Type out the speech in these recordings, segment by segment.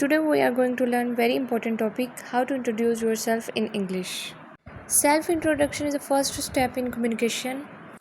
Today we are going to learn very important topic, how to introduce yourself in English. Self introduction is the first step in communication.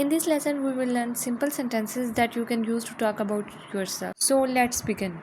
In this lesson we will learn simple sentences that you can use to talk about yourself. So let's begin.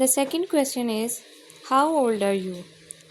The second question is how old are you?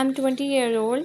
I'm 20 years old.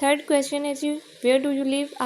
Third question is where do you live?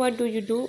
what do you do?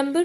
Number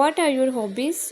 What are your hobbies?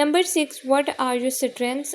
Number 6 what are your strengths?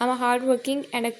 I'm a hard working and a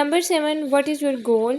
Number 7 what is your goal?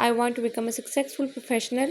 I want to become a successful professional.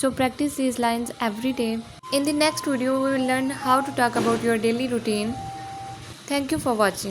So practice these lines every day. In the next video we will learn how to talk about your daily routine. Thank you for watching.